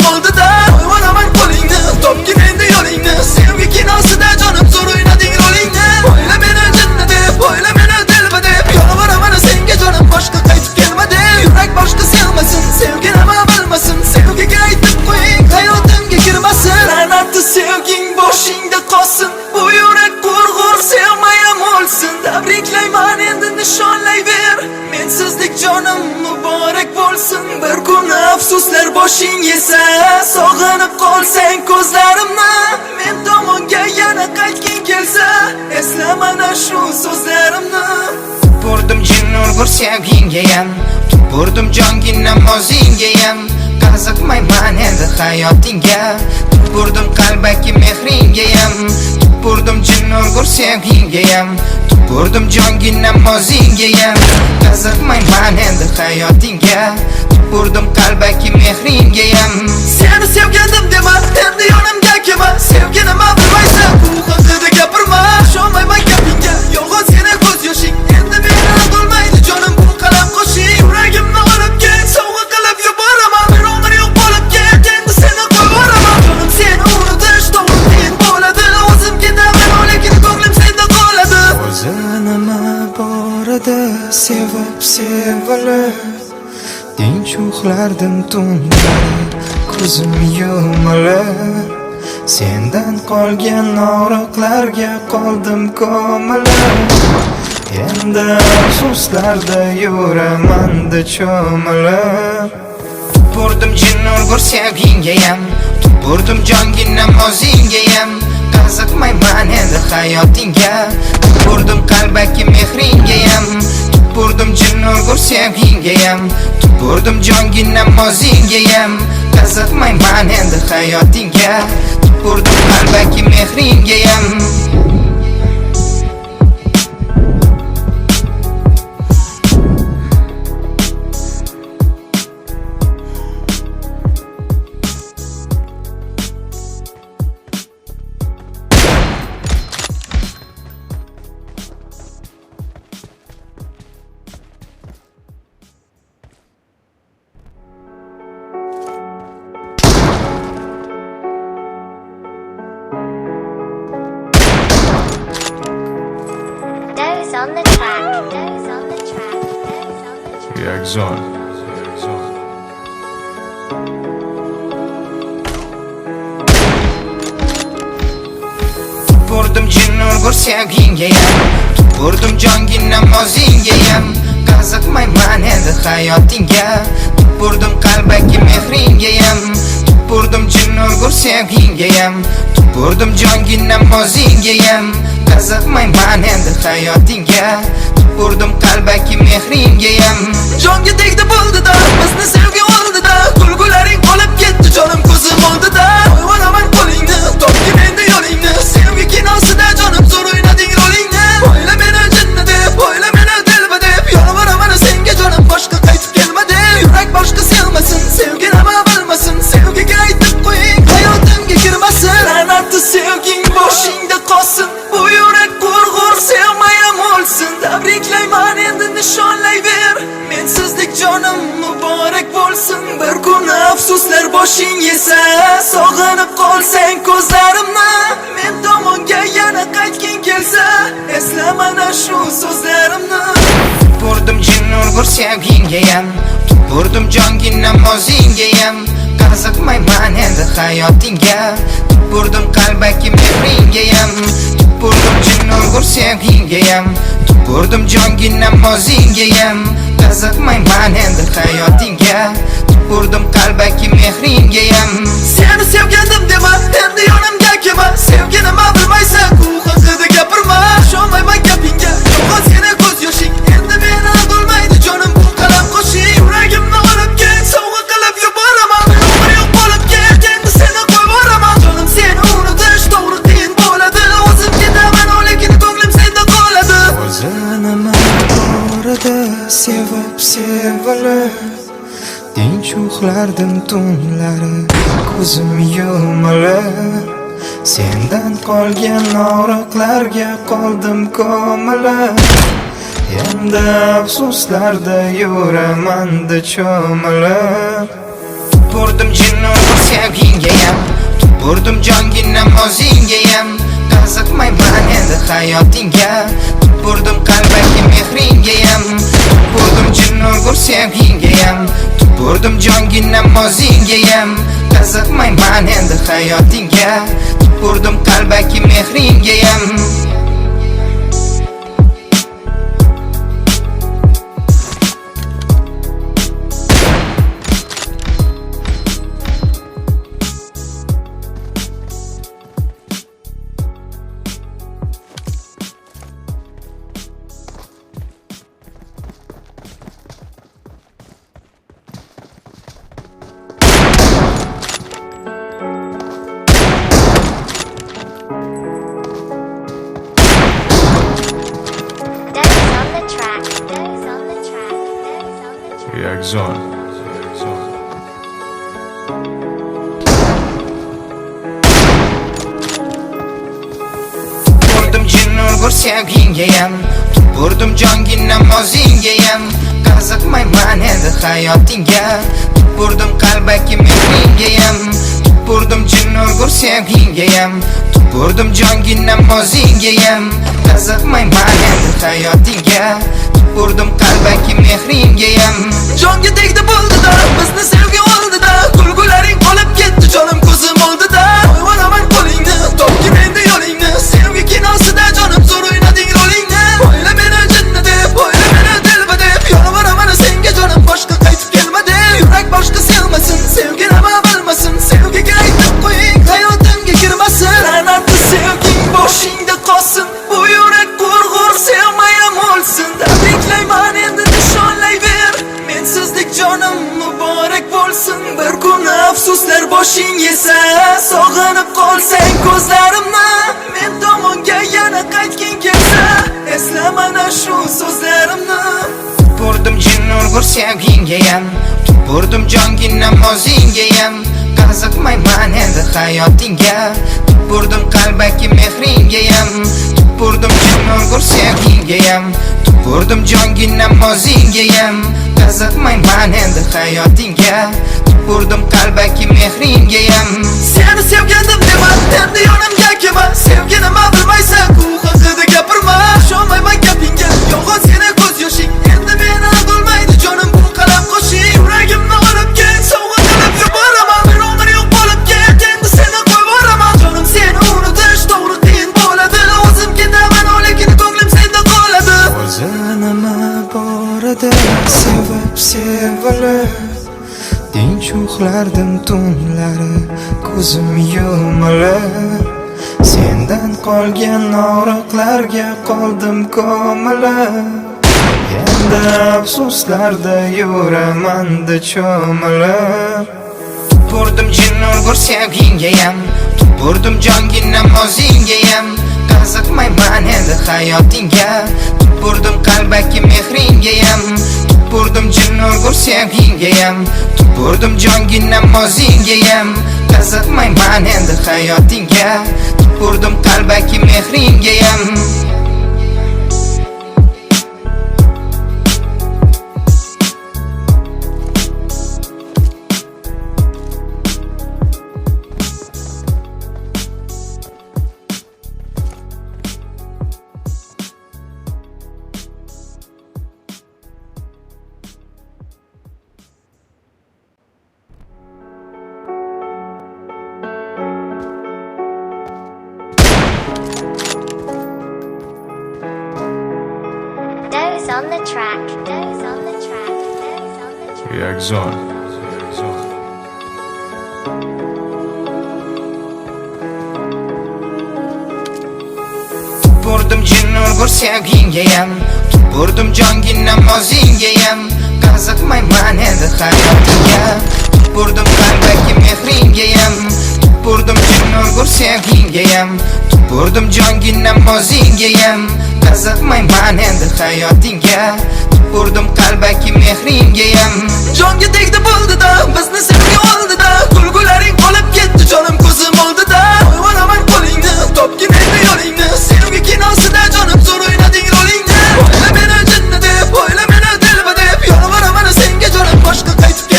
ko'zim oldida Qo'yvoraman qo'lingni, topgin endi yo'lingni Sevgi kinosida jonim zo'r o'ynading rolingni O'yla meni jinni deb, o'yla meni dilba deb Yolvoraman senga jonim boshqa qaytib kelma deb Yurak boshqa sevmasin, sevgi nima bilmasin Sevgiga aytib qo'ying, hayotimga kirmasin La'natli sevging boshingda qolsin Bu yurak g'urg'ur sevmayam o'lsin Tabriklayman endi nishonlayver Mensizlik jonim muborak bo'lsin Bir kun afsuslar boshing yesa Sog'inib qolsang ko'zlarimni Men tomonga yana qaytging kelsa Esla mana shu so'zlarimni Tupurdim jin urgur sevgingayam Tupurdim jongi namozinggayam Qiziqmayman endi hayotingga Tupurdim qalbaki mehringayam Tupurdim jin urgur sevgingayam Tupurdim jongi namozinggayam Qiziqmayman endi hayotingga Tupurdim qalbaki mehringayam Seni sevgandim dema, endi yonimga kelma Sevgi nima bilmaysan, bu haqida gapirma Ishonmayman gapingga, yolg'on seni ko'z yoshing Endi meni bo'lmaydi jonim bu qalam qo'shing Yuragimni olib ket, sovg'a qilib yuboraman Bir umr yo'q bo'lib ket, endi seni qo'yvoraman Jonim seni unutish to'g'ri qiyin bo'ladi O'zim ketaman, lekin ko'nglim senda qoladi O'zi nima bor edi, sevib sevilib Tinch uxlardim tunlar, ko'zim yumilib Sendan qolgan og'riqlarga qoldim ko'milib Endi afsuslarda yuraman-da cho'milib Tupurdim jin urgur sevgingayam Tupurdim jongi namozinggayam Qiziqmayman endi hayotingga Tupurdim qalbaki mehringayam Tupurdim jin urgur sevgingayam Tupurdim jongi namozinggayam Qiziqmayman endi hayotingga Tupurdim qalbaki mehringayam Doze on the track, doze on the track, doze on the track. Reaction. Tupurdim jin urgur sevgingayam Tupurdim jongi namozinggayam Qiziqmayman endi hayotingga Tupurdim qalbaki mehringayam Tupurdim jin urgur sevgingayam Tupurdim jongi namozinggayam Qiziqmayman endi hayotingga Tupurdim qalbaki mehringayam Jonga tegdi bo'ldida, bizni sevgi oldida Kulgularing qolib ketdi jonim ko'zim oldida Qo'yvoraman qo'lingni, topgin endi yo'lingni Sevgi kinosida jonim zo'r o'ynading rolingni O'yla meni jinni deb, o'yla meni dilba deb Yolvoraman senga jonim boshqa qaytib kelma deb Yurak boshqa sevmasin, sevgi nima bilmasin Sevgiga aytib qo'ying, hayotimga kirmasin La'natli sevging boshingda qolsin Bu yurak g'urg'ur sevmayam o'lsin Tabriklayman endi nishonlayver Mensizlik jonim muborak bo'lsin Bir kun afsuslar boshing yesa Sog'inib qolsang ko'zlarimni Men tomonga yana qaytging kelsa Esla mana shu so'zlarimni Tupurdim jin urgur sevgingayam Tupurdim jongi namozinggayam Qiziqmayman endi hayotingga Tupurdim qalbaki mehringayam Tupurdim jin urgur sevgingayam Tupurdim jongi namozinggayam Qiziqmayman endi hayotingga Tupurdim qalbaki mehringayam Seni sevgandim dema, endi yonimga kelma Sevgi nima bilmaysan, bu haqida gapirma Ishonmayman gapingga, yolg'on seni ko'z yoshing Endi meni bo'lmaydi jonim bu qalam qo'shing Yuragimni olib ket, sovg'a qilib yuboraman Bir umr yo'q bo'lib ket, endi seni qo'yvoraman Jonim seni unutish to'g'ri qiyin bo'ladi O'zim ketaman, lekin ko'nglim senda qoladi O'zi nima bor edi, sevib sevilib Tinch uxlardim tunlari, ko'zim yumilib Sendan qolgan og'riqlarga qoldim ko'milib Endi afsuslarda yuraman-da cho'milib Tupurdim jin urgur sevgingayam tupurdim jongi namozingayam qiziqmayman endi hayotingga tupurdim qalbaki mehringayam tupurdim jin urgur sevgingayam tupurdim jongi namozingayam qiziqmayman endi hayotingga tupurdim qalbaki mehringayam Days on the track. Days on the track. Days on the track. Reaction. tupurdim jin urgur sevgingayam tupurdim jongi namozingayam qiziqmayman endi hayotingga tupurdim qalbaki mehringayam tupurdim jin urgur sevgingayam tupurdim jongi namozingayam qiziqmayman endi hayotingga tupurdim qalbaki mehringayam Jonga tegdi bo'ldida bizni sevgi oldida kulgularing qolib ketdi jonim ko'zim oldida Qo'yvoraman qo'lingni topki menda yo'lingni sevgi kinosida jonim zo'r o'ynading rolingni O'yla meni jinni deb o'yla meni dilba deb yolvoraman senga jonim boshqa qaytib kelma deb yurak boshqa sevmasin sevgi nima bilmasin sevgiga aytib qo'ying hayotimga kirmasin la'natli sevging boshingda qolsin bu yurak qurg'ur sevmayam o'lsin tabriklayman endi nishonlayver mensizlik jonim muborak bo'lsin bir kun afsuslar boshing yesa sog'inib qolsang ko'zlarimni men tomonga yana qaytging kelsa esla mana shu so'zlarimni tupurdim jin urgur sevgingayam tupurdim jongi namozingayam qiziqmayman endi hayotingga tupurdim qalbaki mehringayam tupurdim jin urgur sevgingayam tupurdim jongi namozingayam qiziqmayman endi hayotingga tupurdim qalbaki mehringayam Seni sevgandim dema endi yonimga kelma sevgi nima bilmaysan ku haqida gapirma ishonmayman gapingga yolg'on seni ko'z yoshing endi meni aldolmaydi jonim bu qalam qo'shing yuragimni olib ket sovg'a qilib yuboraman bir umr yo'q bo'lib ket endi seni qo'yvoraman jonim seni unutish to'g'ri qiyin bo'ladi o'zim ketaman lekin ko'nglim senda qoladi O'zi nima bor edi sevib sevilib tinch uxlardim tunlari ko'zim yumilib sendan qolgan og'riqlarga qoldim ko'milib endi afsuslarda yuramanda cho'milib tupurdim jin urgur sevgingayam tupurdim jongi namozingayam qiziqmayman endi hayotingga tupurdim qalbaki mehringayam tupurdim jin urgur sevgingayam tupurdim jongi namozingayam qiziqmayman endi hayotingga tupurdim qalbaki mehringayam Days on the track. Days on the track. Days on the track. Reaction. tupurdim jin urgur sevgingayam tupurdim jongi namozingayam qiziqmayman endi hayotingga tupurdim qalbaki mehringayam tupurdim jin urgur sevgingayam tupurdim jongi namozingayam qiziqmayman endi hayotingga tupurdim qalbaki mehringayam jonga tegdi